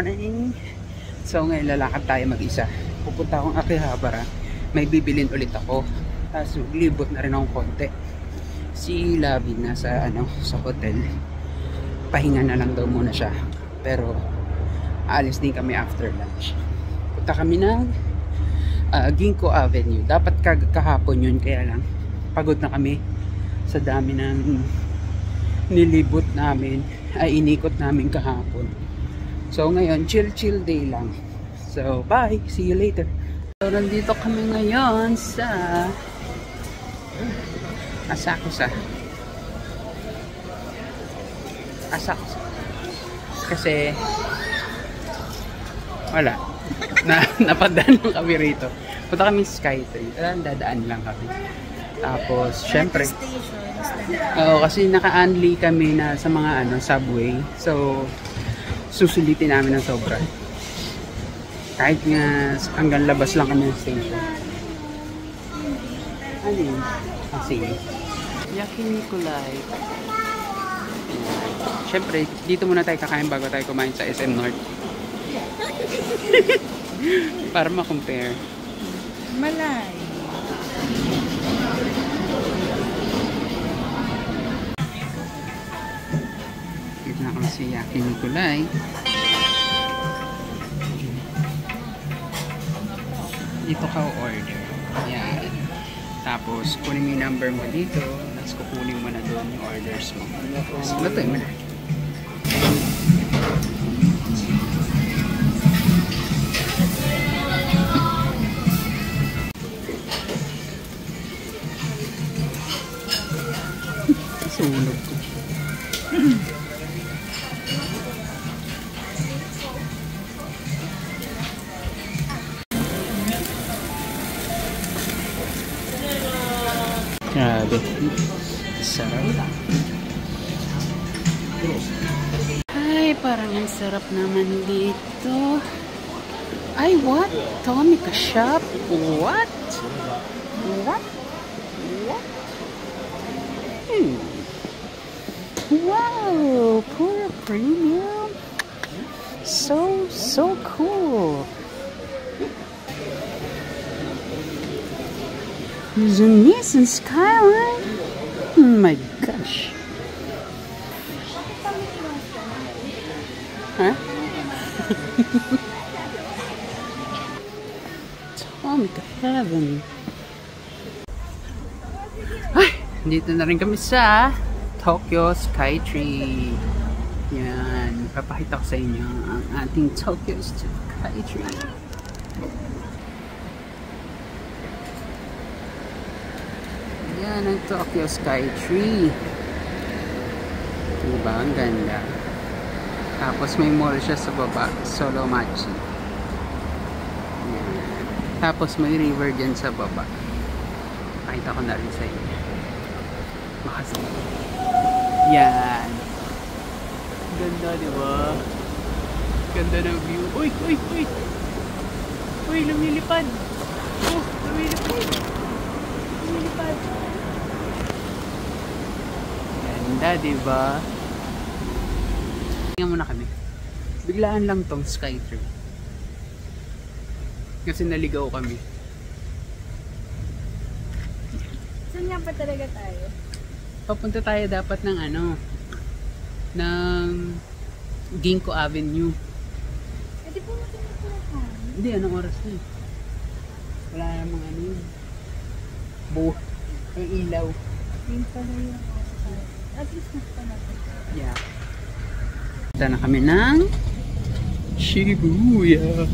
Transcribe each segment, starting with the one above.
morning. So ngayon lalakad tayo mag-isa. Pupunta akong Akihabara. May bibilin ulit ako. Tapos maglibot na rin akong konti. Si Labi nasa sa hotel. Pahinga na lang daw muna siya. Pero aalis din kami after lunch. Punta kami ng Ginkgo Avenue. Dapat kahapon yun, kaya lang pagod na kami sa dami ng nilibot namin, inikot namin kahapon. So ngayon chill day lang. So bye, see you later. So nandito kami ngayon sa Asakusa. Kasi wala napadaan lang kami rito. Punta kami sa Skytree. Dadaan lang kami. Tapos syempre kasi naka-unli kami na sa mga subway. So susulitin namin ng sobra. Kahit nga hanggang labas lang kami ng station. Ano yun? Sige. Yakinikulay. Syempre, dito muna tayo kakain bago tayo kumain sa SM North. Para ma-compare. Malay. Dito na kami si Yakinikulay. Dito ka order. Yan. Tapos, kunin mo yung number mo dito. Tapos, kukunin mo na doon yung orders mo. Tapos, lutuin mo na. Sunog ko. Grabe. Sarap. Ay, parang ang sarap naman dito. Ay, what? Tomika shop? What? What? What? Wow! Pura premium. So cool. There's a Nissan Skyline. Oh my gosh. Huh? Tomika heaven. Ay, dito na rin kami sa Tokyo Skytree. Yan, papakita ko sa inyo ang ating Tokyo Skytree. Yan ang Tokyo Skytree. Diba? Ang ganda. Tapos may mall siya sa baba, Solomachi. Yan. Tapos may river dyan sa baba. Pakita ko na rin sa inyo. Makasama. Yan. Ganda, diba? Ganda ng view. Uy! Uy! Uy! Uy! Lumilipad! Oh! Lumilipad! Lumilipad! Ganda, diba? Tingnan muna kami. Biglaan lang tong Skytree. Kasi naligaw kami. Saan nga pa talaga tayo? Papunta tayo dapat ng ng Ginkgo Avenue. Di po natin nakuha. Hindi, anong oras na eh? Wala namang yun. Ang ilaw. Yun pala yung at least nakita natin. Yeah. Punta na kami ng Shibuya.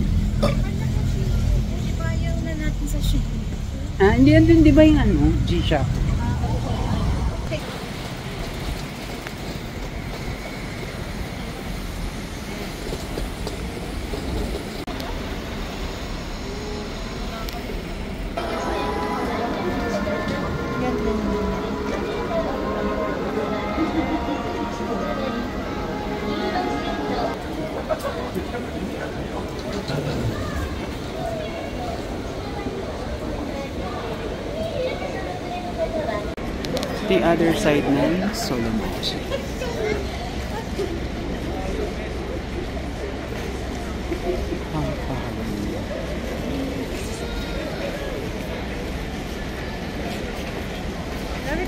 Hindi ba ayaw na natin sa Shibuya? Hindi yan di ba yung G-Shop? Okay. The other side ng Solomachi.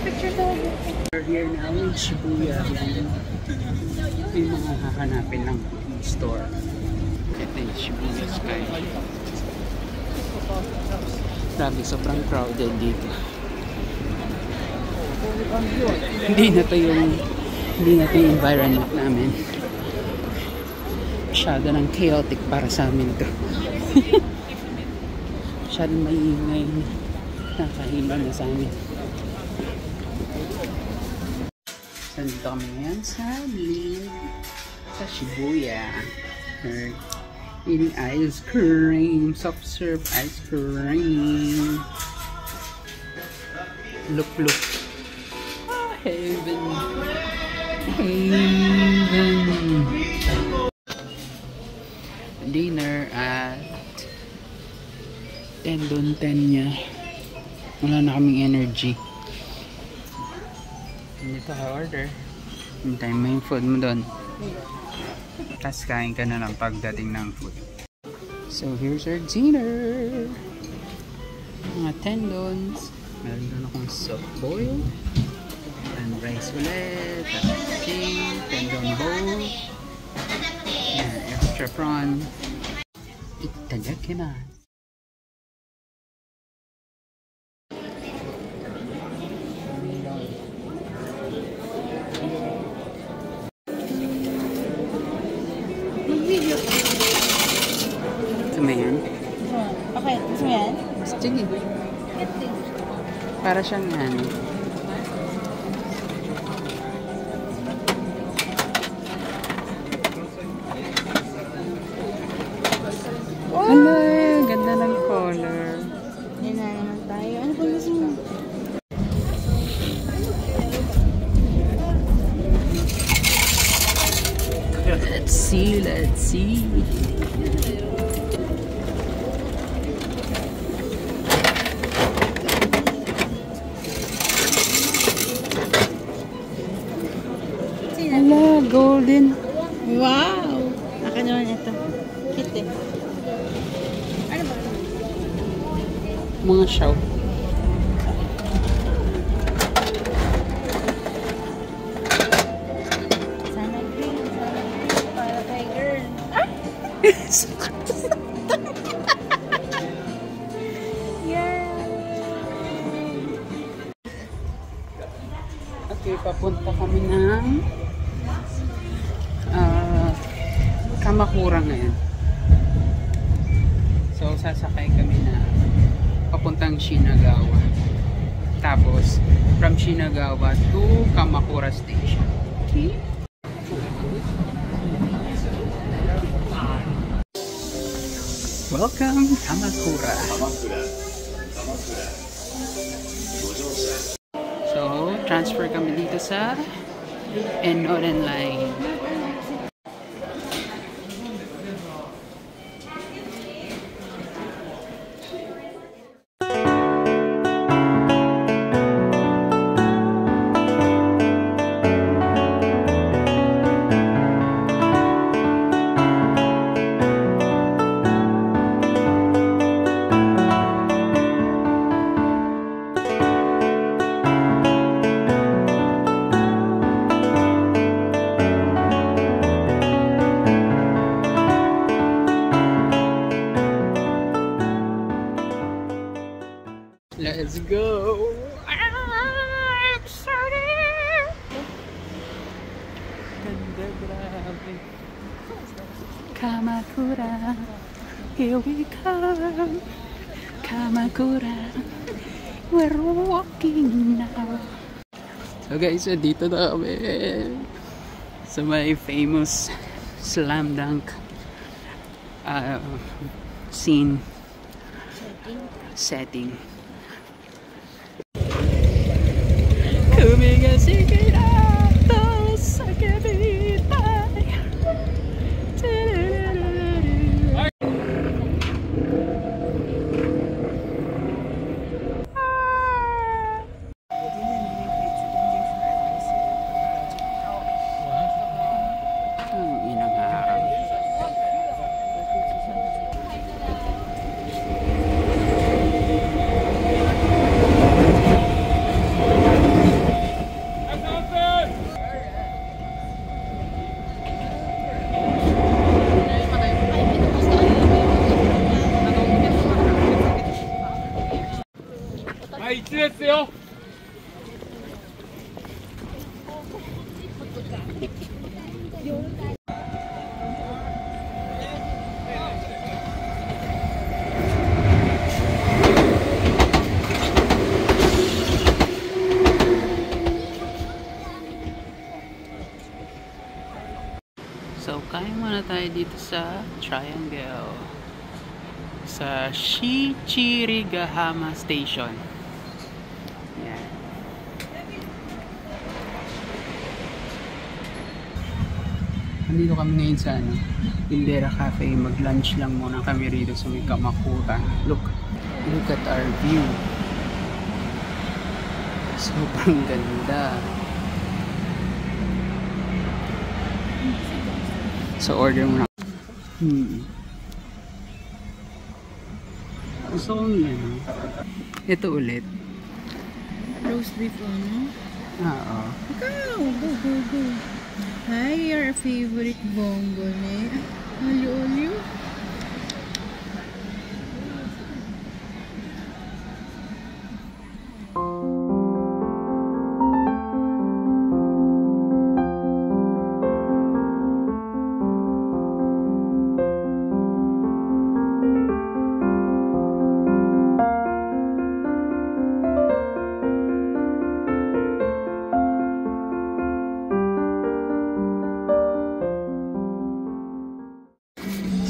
picture daw. We're here now in Shibuya. May mga hahanapin ng store. Ito yung Shibuya Sky. Grabe, sobrang crowded dito. Hindi na to yung environment namin. Masyado ng chaotic para sa amin to. Masyadong maingay. Nakahilo na sa amin. Nandito kami ngayon sa Shibuya. We're eating ice cream, soft serve ice cream. Look. Oh, heaven. Dinner at Tendon 10 niya. Wala na kaming energy. Dito ka order. Hintay mo yung food mo doon. Tapos kain ka na lang pagdating ng food. So here's our dinner. Mga tendons. Meron doon akong soft boil. And rice ulit. Tapos tendon bowl. And extra prawn. Itadakimasu. Mag-video. Gusto mo yan? Okay, gusto mo yan? Sige. Para siyang ano. Hala, ganda ng color. Yan na naman tayo. Ano po gusto mo? Let's see. Hala, golden. Wow! Akin naman ito. Cute eh. Ano ba? Mga show. Sana green. Para kay girl. Okay, papunta kami ng Kamakura ngayon. So, sasakay kami na papuntang Shinagawa. Tapos, from Shinagawa to Kamakura Station. Okay? Welcome, Kamakura. So, transfer kami dito sa Enoden Line. Let's go! I'm excited! Ganda, grabe. Kamakura, here we come. Kamakura, we're walking now. So guys, dito na kami sa may famous slam dunk scene setting. 一列よ。 So, kain muna tayo dito sa Triangle. Sa Shichirigahama Station. Yan. Nandito kami ngayon sa Indera Cafe. Mag-lunch lang muna kami rito sa may Kamakura. Look at our view. Sobrang ganda. So, order muna. Gusto kong yan. Ito ulit. Roast beef ano? Oo. Ikaw! Go! Hi, your favorite bongo ne. Olio.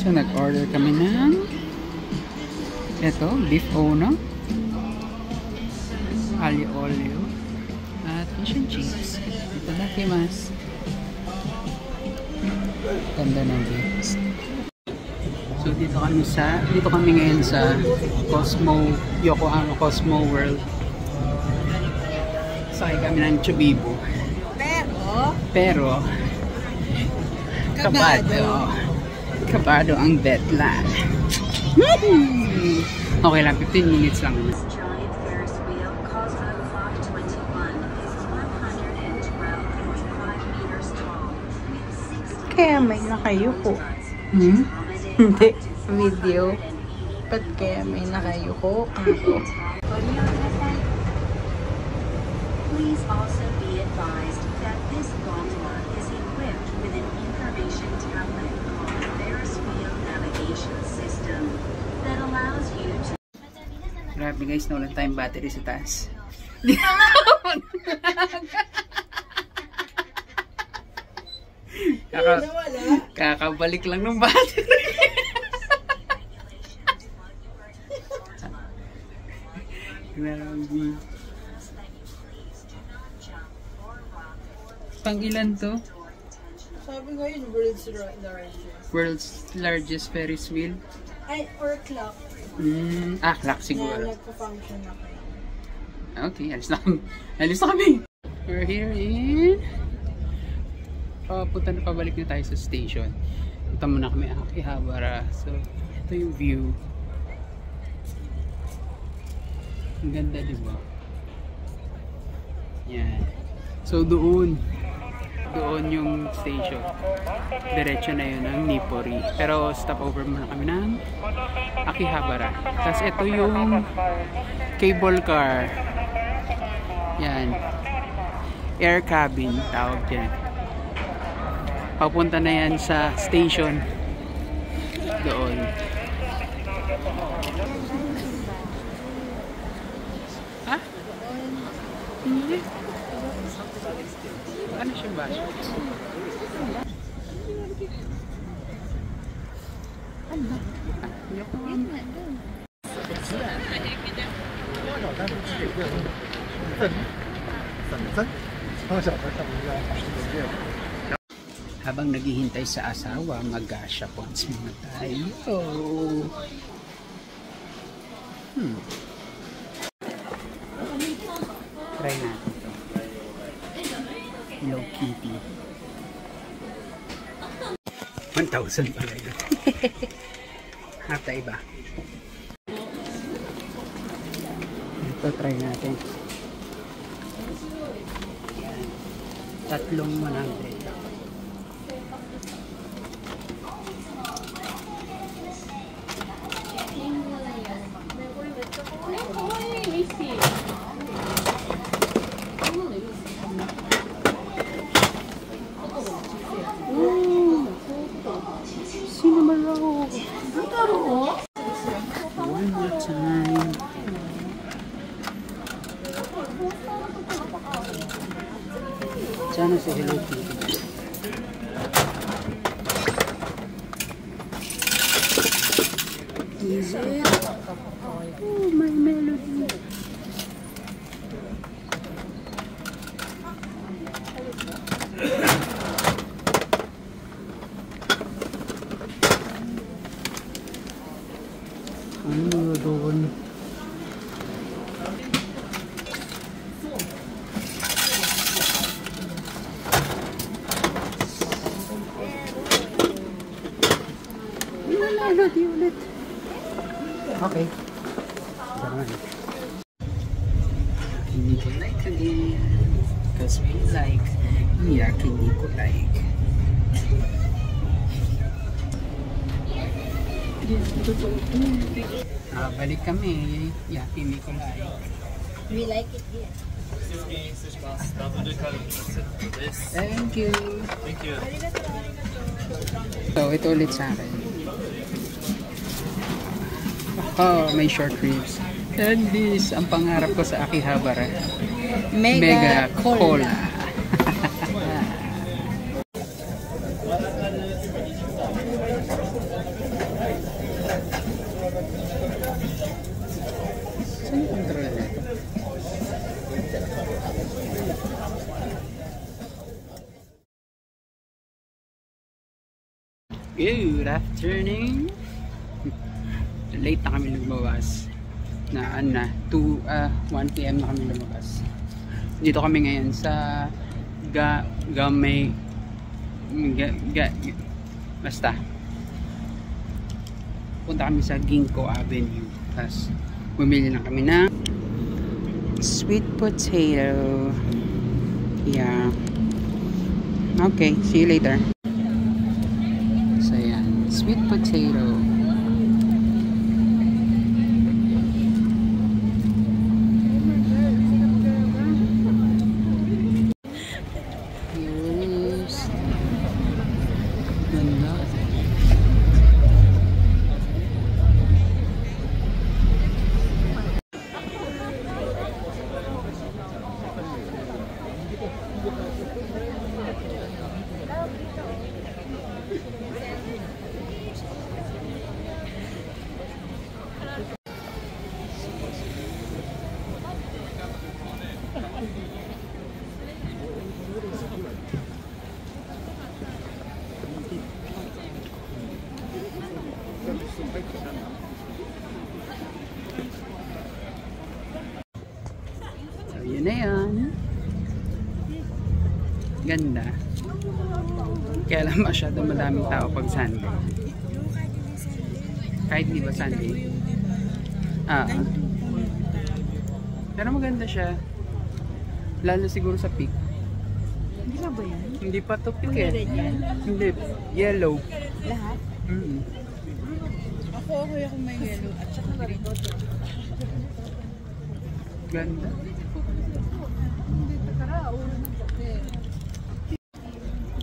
So, nag-order kami ng beef ono, olio, at fish and chips. Itadakimasu. Ganda ng beef. So, dito kami ngayon sa Yokohama Cosmo World. Sakay kami ng Chubibo. Pero kabado ang deadline. Okay lang, 15 minutes lang. Giant Ferris wheel, Cosmo Clock 21, is 112.5 meters tall. With 60 Kaya may nakayuko. Hmm? Hindi. Video. Ba't kaya may nakayuko? Please also be advised that this gondola is equipped with an information tablet called Ferris Wheel Navigation System that allows you to Grabe guys, nawalan tayong battery sa taas. Kakabalik lang ng battery. Grabe. Pang ilan to? Sabi ko yun, world's largest. World's largest Ferris wheel? Ay, or clock. Clock siguro. Nagpa-function na kayo. Okay, alis na kami. We're here in... pabalik na tayo sa station. Punta muna kami Akihabara. So, ito yung view. Ang ganda, diba? Yan. So, doon yung station. Diretso na yun ang Nippori. Pero, stopover muna kami ng Akihabara. Tapos, ito yung cable car. Yan. Air cabin, tawag dyan. Papunta na yan sa station doon. Ha? Hindi. Ano siya ba? Habang naghihintay sa asawa, mag-shopons muna tayo. Try natin ito. Hello Kitty. 1,000 pala yun. Hata iba. Ito, try natin. Yan. 3,100. Sana si Hello Kitty. Is it? Oh, my melody. Ano doon? Melody ulit. Okay. Hindi ko like again. Because we like. Yeah, hindi ko like. Balik kami. Yeah, hindi ko like. We like it here. Thank you. Thank you. So, ito ulit sa akin. Oh, may short ribs. And this, ang pangarap ko sa Akihabara. Mega Cola. Saan yung control nito? Good afternoon. Late na kami lumabas. Na 1 PM na kami lumabas. Dito kami ngayon sa basta. Punta kami sa Ginkgo Avenue. Tapos bumili na kami ng sweet potato. Yeah. Okay, see you later. So yan, sweet potato. Yes. Ganda. So yun na yun. Ganda. Kaya lang masyado madaming tao pag Sunday. Kahit di ba Sunday? Pero maganda siya. Lalo siguro sa peak. Hindi na ba yan? Hindi pa to peak Kulay eh. red yan? Hindi. Yellow. Lahat? Ako may yellow at saka green. Ganda.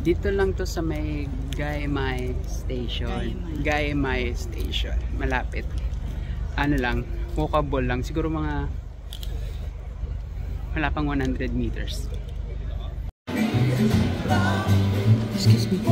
Dito lang to sa may Gaimai Station. Gaimai Station. Malapit. Ano lang, walkable lang. Siguro mga wala pang 100 meters. Excuse me.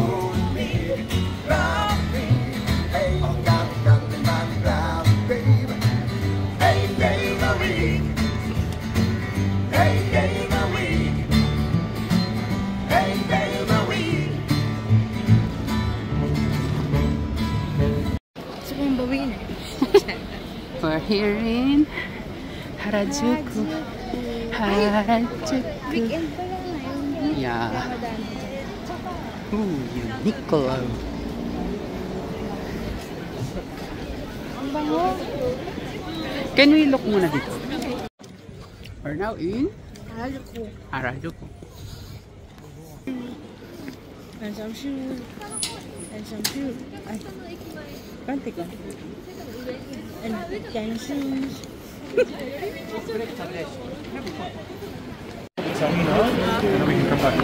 We're here in Harajuku. Harajuku. Weekend pa lang ngayon. Yeah. Madami dyan. Ooh, Uniqlo. Ang bango. Can we look muna dito? We're now in Harajuku. Harajuku. And some shoes. And some shoes. Ay. Kanti ka. And ten shoes. And then we can come back.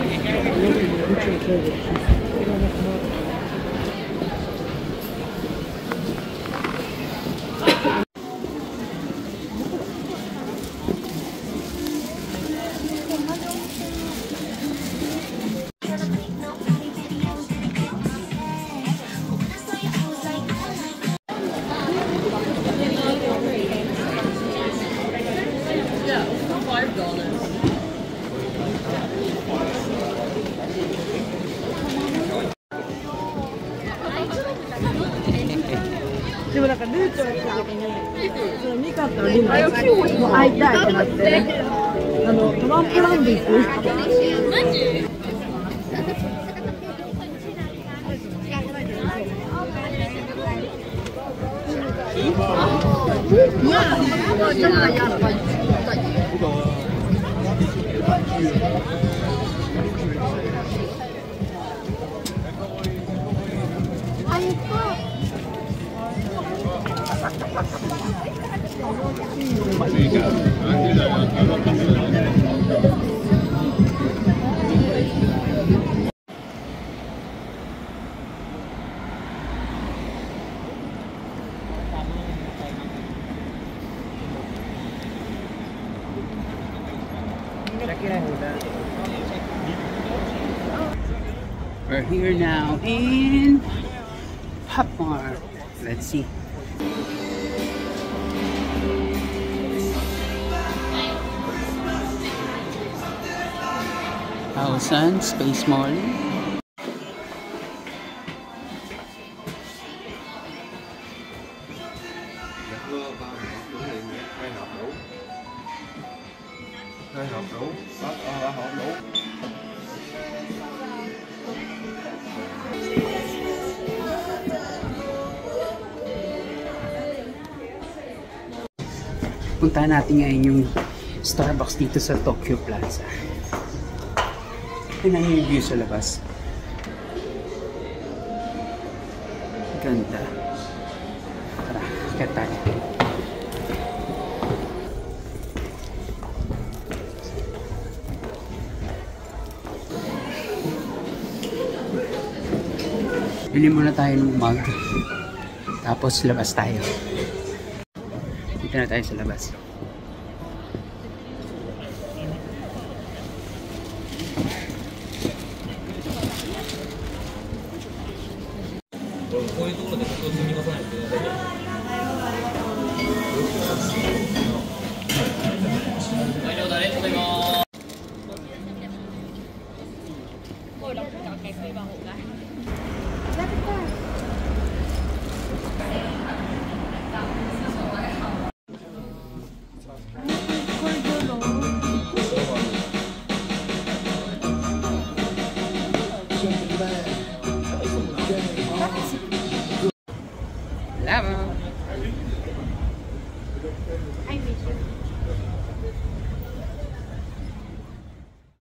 でもなんかルーチョが来た時に、そのミカとリナもう会いたいってなって、トランプランド行く。We're here now in Hapmar. Let's see. Hausan Space Mall. Hai hộp đủ. Hộp đủ. Puntahan natin ngayon yung Starbucks dito sa Tokyo Plaza. Tingnan niyo yung view sa labas. Ganda. Tara, kaya tayo. Bili muna tayo ng mug. Tapos labas tayo. Dito na tayo sa labas.